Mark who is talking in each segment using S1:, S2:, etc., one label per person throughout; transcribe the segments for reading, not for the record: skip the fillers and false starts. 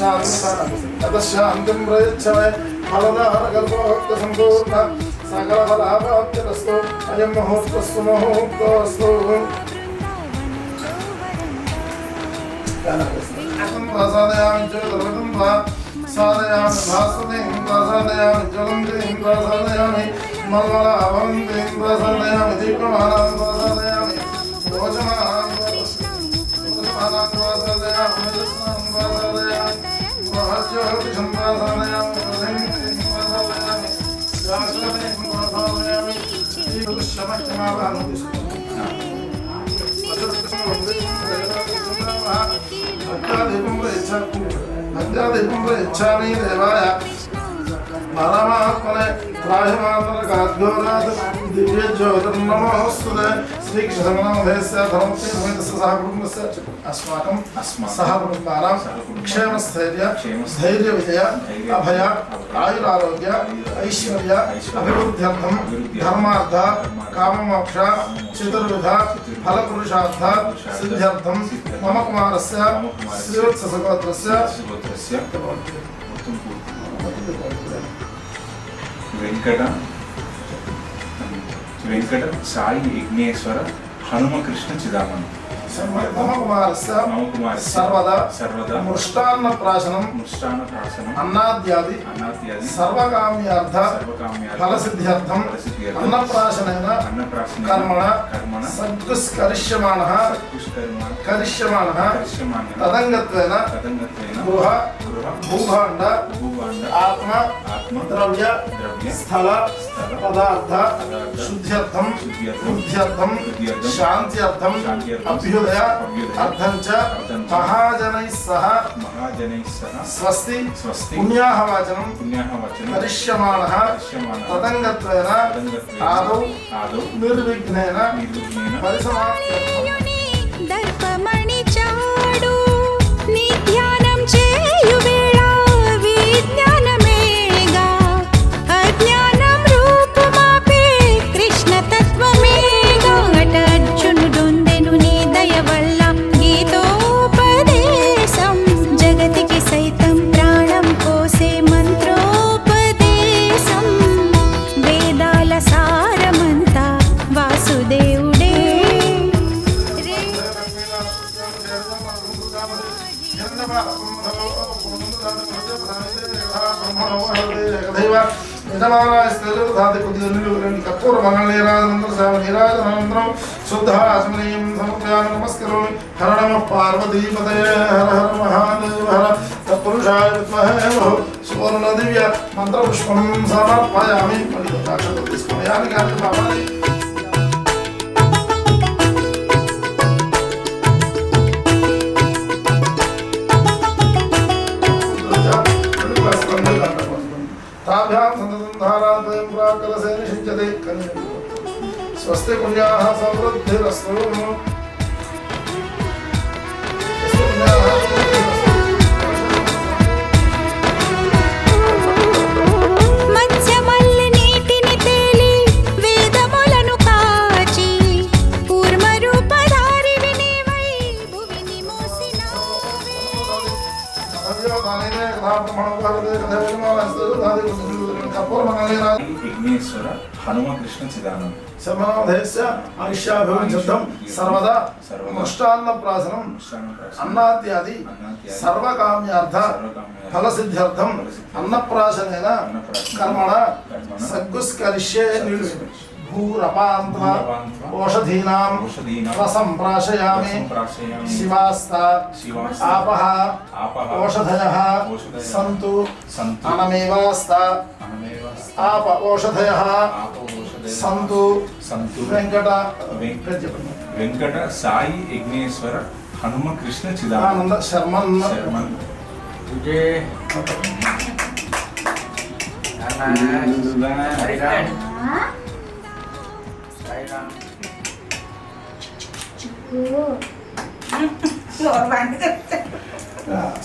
S1: शांतिं प्रयच्छवे फलदारकल्पभक्तसम्पूर्ण सकलफलाप्त्यरस्तु अयं मुहूर्तस्तु मुहूर्तोऽस्तु प्रसादयामि ज्योतिर्गतं वा साधयामि भास्वतीं प्रसादयामि ज्वलन्तीं प्रसादयामि मल्मलाभवन्तीं प्रसादयामि दीपमानां प्रसादयामि भोजनानां प्रसादयामि प्रसादयामि महज्योतिषं प्रसादयामि प्रसन्नीं प्रसादयामि जागृतीं प्रसादयामि श्रीदुष्यमष्टमाभानुविष्णु अद्यादीपं प्रयच्छामि देवाय परमात्मने त्राहिमान्तरकाद्योरात् दिव्यज्योतिर्नमोऽस्तुते श्रीकृष्णसमनमधेस्य धर्मस्य सह कुटुम्बस्य अस्माकं सह कुटुम्बानां क्षेमस्थैर्य धैर्यविजय अभय आयुरारोग्य ऐश्वर्य अभिवृद्ध्यर्थं धर्मार्थ काममोक्ष चतुर्विध फलपुरुषार्थ सिद्ध्यर्थं मम कुमारस्य श्रीवत्सगोत्रस्य
S2: వెంకట సాయి యజ్ఞేశ్వర హనుమ కృష్ణ చిదామణి
S1: मम कुमारस्य सर्वदा मृष्टान्न प्राशनम् अन्नाद्यादि सर्वकाम्यार्थ फलसिद्ध्यर्थं अन्नप्राशनेन कर्मण सद्गुष्करिष्यमाणः तदङ्गत्वेन गृह भूभाण्ड आत्मा द्रव्य स्थल पदार्थ शुद्ध्यर्थं बुद्ध्यर्थं शान्त्यर्थं अभ्युदय अर्थंच महाजनैः सह स्वस्ति पुण्याहवाचनं करिष्यमाणः तदङ्गत्वेन आदौ निर्विघ्नेन परिसमाप्त्यर्थम् कपूर मंगलनीराजनंतरम शुद्धाचमनीयं समर्पयामि नमस्करोमि हर नमः पार्वतीपतये हर हर महादेव हर तत्पुरुषाय विद्महे सुवर्णदिव्य मंत्रपुष्पं समर्पयामि ताभ्यां सन्ततं धाराद्वयं प्राकलसे निषिञ्चते स्वस्ति पुण्याः समृद्धिरस्तु
S2: విఘ్నేశ్వర హనుమ కృష్ణ చిదానంద
S1: శర్మనామధేయస్య ఆయుష్యాభివృద్ధ్యర్థం సర్వదా మృష్టాన్నప్రాశనం అన్నాద్యాది సర్వకామ్యార్థ ఫలసిద్ధ్యర్థం అన్నప్రాశనేన కర్మణ సద్గుష్కరిష్యే भूरपान्त्वा ओषधीनां रसं प्राशयामि शिवास्ता आपः ओषधयः सन्तु अनमेवास्ता आप ओषधयः सन्तु
S2: वेंकट साई यज्ञेश्वर हनुम कृष्ण चिदानंद
S1: शर्मन्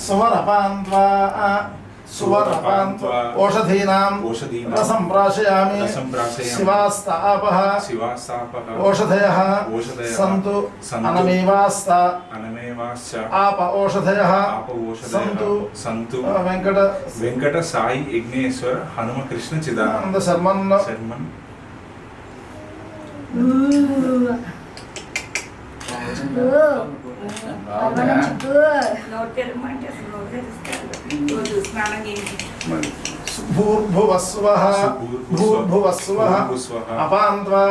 S1: सुवरपान्त्वा సువర్ణపాంత్వ ఓషధీనాం రసం ప్రాశయామి శివాస్తాపః ఓషధయః సంతు అనమేవాస్త ఆప ఓషధయః సంతు
S2: వెంకట సాయి యజ్ఞేశ్వర హనుమ కృష్ణ చిదానంద
S1: శర్మన్ భూర్భువస్వః భూర్భువస్వః అపాన్త్వా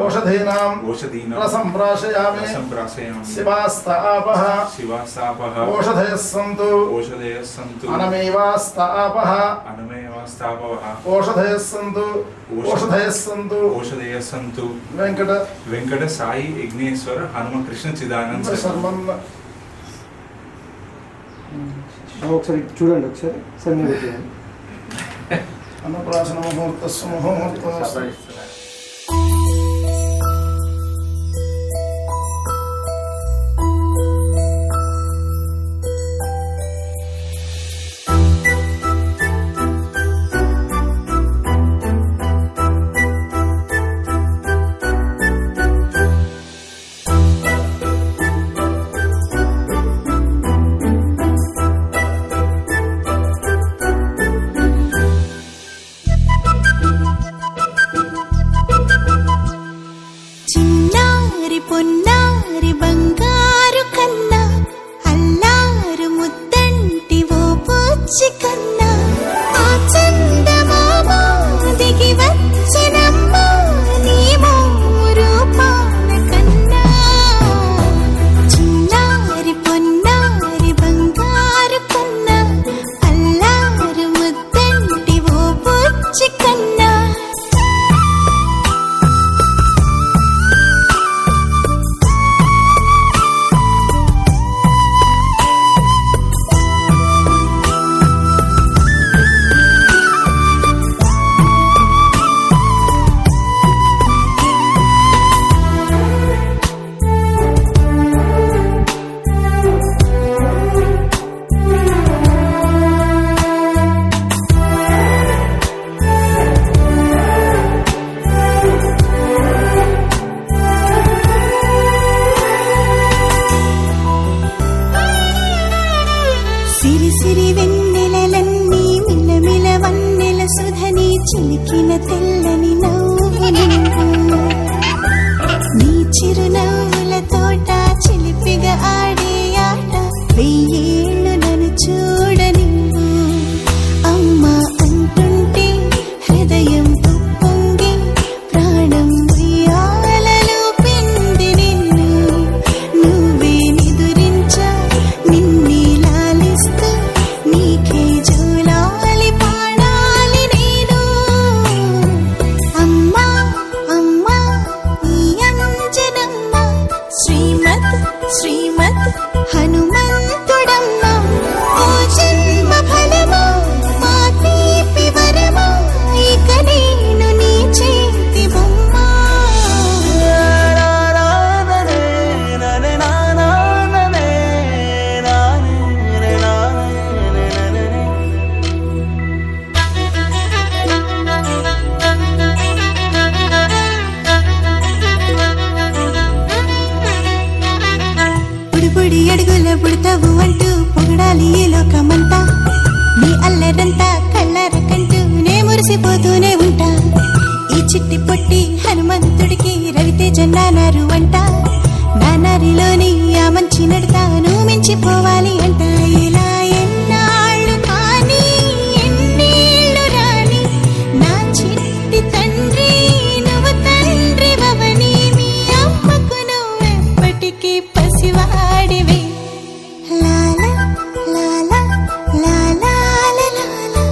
S1: ఓషధీనాం రసం ప్రాశయామి శివాస్తాపః ఓషధయః సంతు అనమేవాస్తాపః ఓషధయః సంతు
S2: వెంకట సాయి యజ్ఞేశ్వర హనుమ కృష్ణ చిదానంద
S1: శర్మన్.
S3: ఒకసారి చూడండి, ఒకసారి సన్నిధి
S1: అన్నప్రాసన ముహూర్త సుముహూర్త
S4: పొన్నారి బంగారు కన్నా అల్లారు ముద్దంటి ఓ పూచి కన్నా ఆ చందమామ దిగి వచ్చినమ్మ నీ రూపాల కన్నా చిన్నారి పొన్నారి బంగారు కన్నా అల్లారు ముద్దంటి ఓ పూచి కన్నా సిరి సిరి వెన్నెలలన్నీ మిలమిల వన్నెల సుధని చిలికిన తెల్లని నవ్వు నువ్వు నీ చిరునవ్వుల తోట చిలిపిగా ఆడే ఆట వెయ్యేళ్ళు నన్ను చూడ నువ్వు అమ్మ అంటుంటే హృదయం పొంగి ప్రాణం ఉయ్యాలలో పిండి నిన్ను నువ్వే నిదురించా నిన్నే లాలిస్తూ నీకే జోలాలి పాడాలి నేను అమ్మా అమ్మా ఈ అంజనమ్మ శ్రీమత్ హనుమంతుడమ్మ ఓ జన్మ ఫలమా మా తీపి వరమా ఇక నేను నీ చేతి బొమ్మ పొడి అడుగుల పుడతావు అంటూ పొగడాలి ఈ లోకమంతా నీ అల్లరంతా కళ్ళారకంటూ నే మురిసిపోతూనే ఉంటా ఈ చిట్టి పొట్టి హనుమంతుడికి రవితేజ నానారు అంట నానారిలోని ఆ మంచి నడతాను మించిపోవాలి అంట ఇలా ఎన్నాళ్ళు కానీ ఎన్నేళ్ళు రాని నా చిట్టి తండ్రి నువ్వు తండ్రి వవని మీ అమ్మకు నువ్వెప్పటికీ పసివాడివే లాలా లాలా లాలా లాలా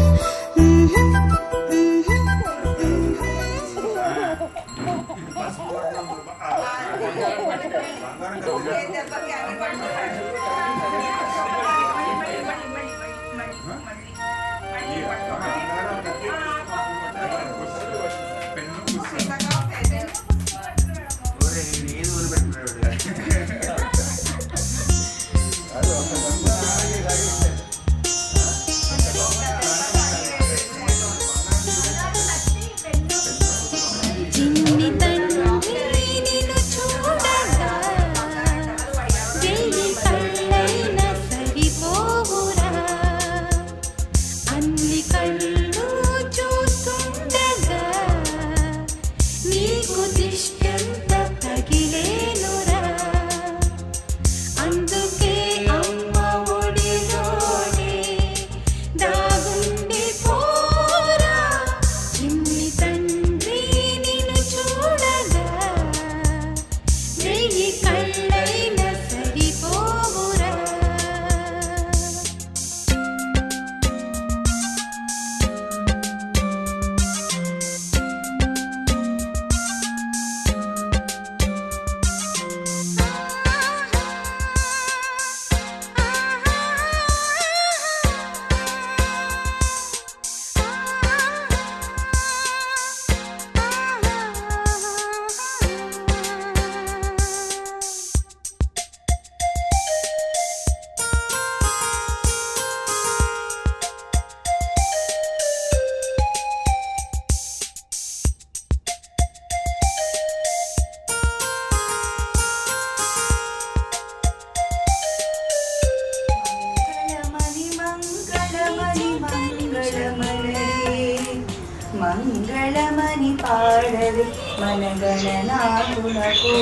S5: పాడరి మన గణనాథునకు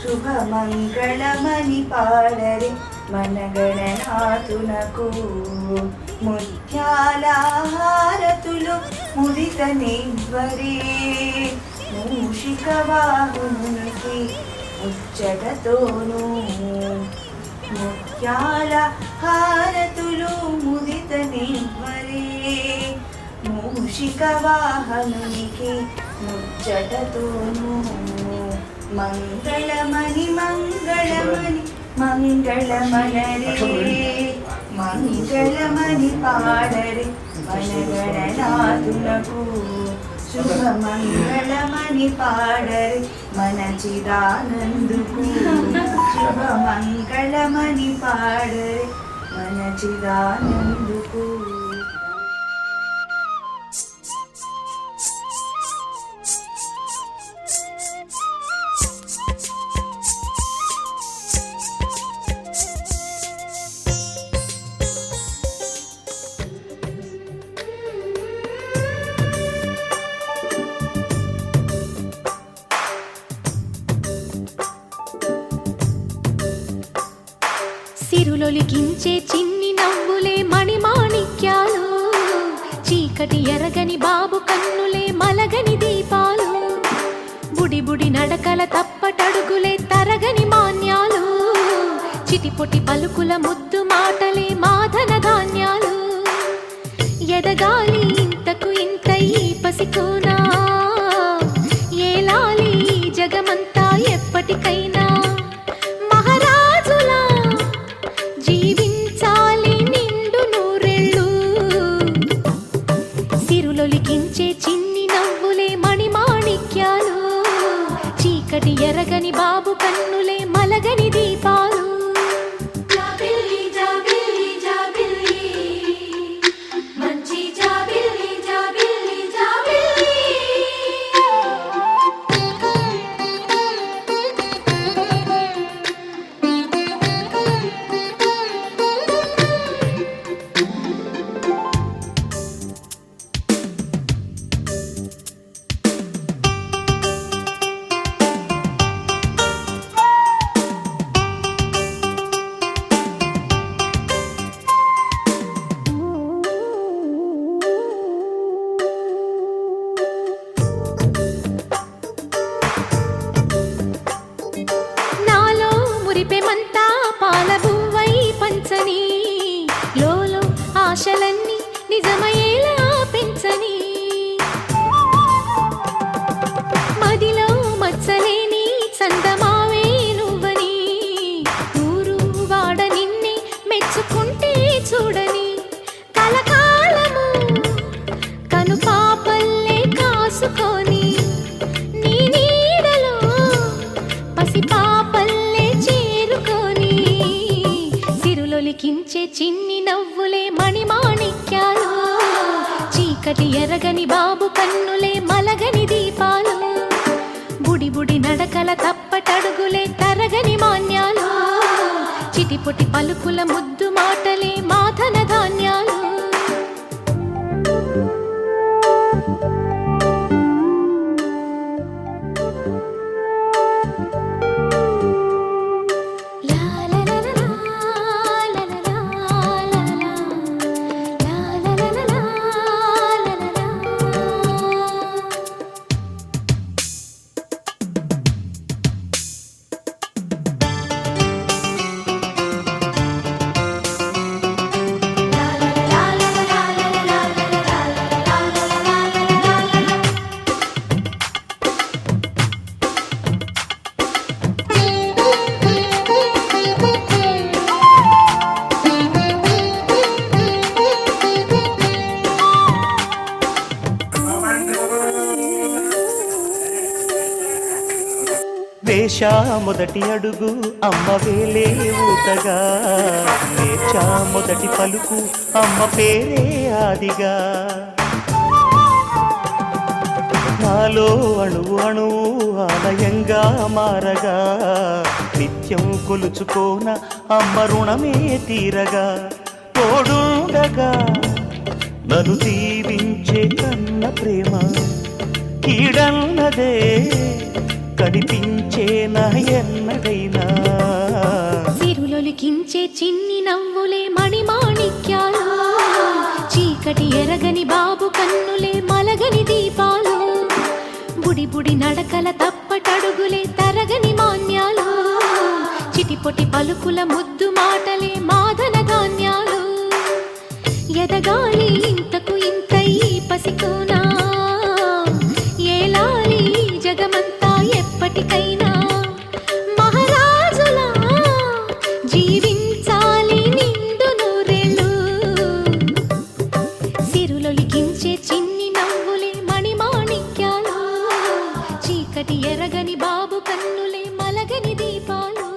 S5: శుభమంగళమని పాడరి మన గణనాథునకు ముత్యాల హారతులు ముదిత నివ్వరి మూషిక వాహనునికి ముచ్చటతోను ముత్యాల హారతులు ముదిత నివ్వరి మూషిక వాహనునికి ముచ్చటతోను మంగళమణి మంగళమణి మంగళమనరే మంగళమణి పాడరే మన గణనాథునకు శుభమంగళమణి పాడరే మన చిదానందుకు శుభమంగళమణి పాడరే మన చిదానందుకు.
S6: సిరులొలికించే చిన్ని నవ్వులే మణిమాణిక్యాలు చీకటి ఎరగని బాబు కన్నులే మలగని దీపాలు బుడి బుడి నడకల తప్పటడుగులే తరగని మాన్యాలు చిటిపొటి పలుకుల ముద్దు మాటలే మాధన ధాన్యాలు ఎదగాలి ఇంతకు ఇంత ఈ పసికోనా ఏలాలి జగమంతా ఎప్పటికైనా మహారాజులా జీవించాలి నిండు నూరెళ్ళు సిరులొలికించే చిన్ని నవ్వులే మణిమాణిక్యాలు చీకటి ఎరగని బాబు కన్నులే మలగని దీపాలు. మురిపెమంతా పాలబువ్వై పంచని లోలో ఆశలన్నీ నిజమయ్యేలా పెంచని మదిలో మచ్చలేని చందమావే నువ్వని ఊరు వాడ నిన్నే మెచ్చుకుంటే చూడని కలకాలము కను పాపల్లే కాసుకొని నీ నీడలో పసి పాపల్లే చేరుకొని సిరులొలికించే చిన్ని నవ్వులే మణిమాణిక్యాలు చీకటి ఎరగని బాబు కన్నులే మలగని దీపాలు బుడి బుడి నడకల తప్పటడుగులే తరగని మాన్యాలు చిటిపొటి పలుకుల ముద్దు మాటలే మాధన ధాన్యాలు.
S7: వేశా మొదటి అడుగు అమ్మ వేలే ఊతగా నేర్చా మొదటి పలుకు అమ్మ పేరే ఆదిగా నాలో అణువు అణువు ఆలయంగా మారగా నిత్యం కొలుచుకోన అమ్మ రుణమే తీరగా తోడుండగా నన్ను దీవించే కన్న ప్రేమ కీడన్నదే కనిపించేనా ఎన్నడైనా
S6: సిరులొలికించే చిన్ని నవ్వులే మణిమాణిక్యాలు చీకటి ఎరగని బాబు కన్నులే మలగని దీపాలు బుడి బుడి నడకల తప్పటడుగులే తరగని మాన్యాలు చిటిపొటి పలుకుల ముద్దు మాటలే మాదన ధాన్యాలు ఎదగాలి ఇంతకు ఇంత ఈ పసికోనా ఏలాలి జగమంతా ఎప్పటికైనా మహారాజులా జీవించాలి నిండు నూరేళ్ళు సిరులొలికించే చిన్ని నవ్వులే మణిమాణిక్యాలు చీకటి ఎరగని బాబు కన్నులే మలగని దీపాలు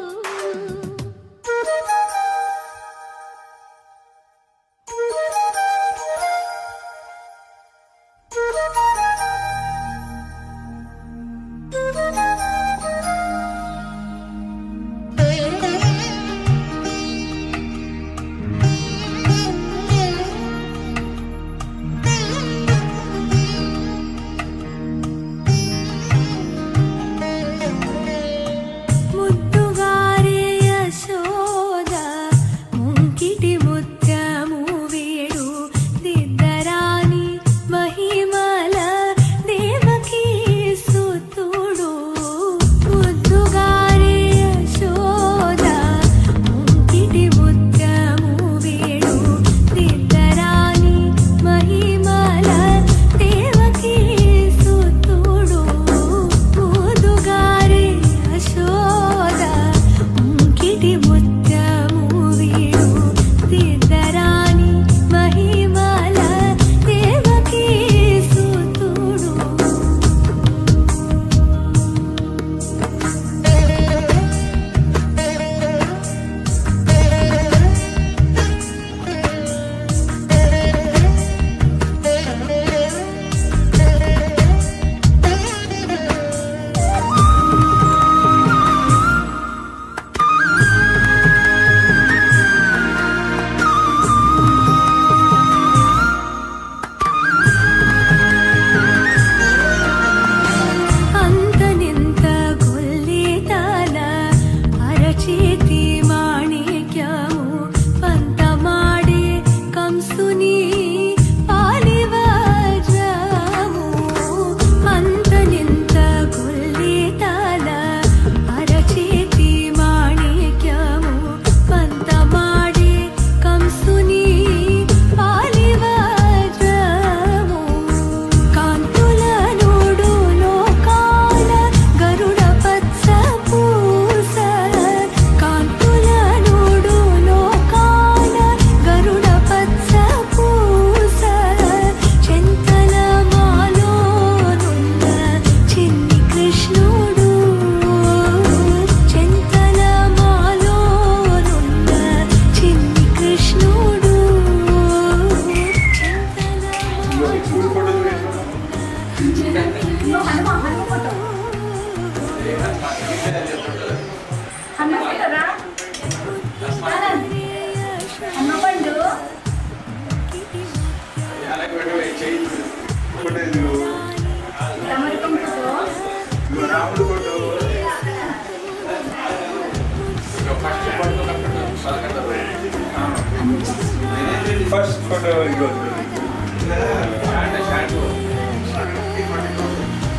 S2: First photo you go.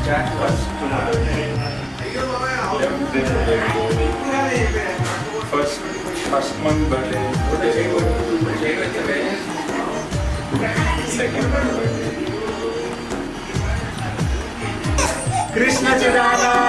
S2: Chat first. First month birthday. Second birthday. Krishna Chidana.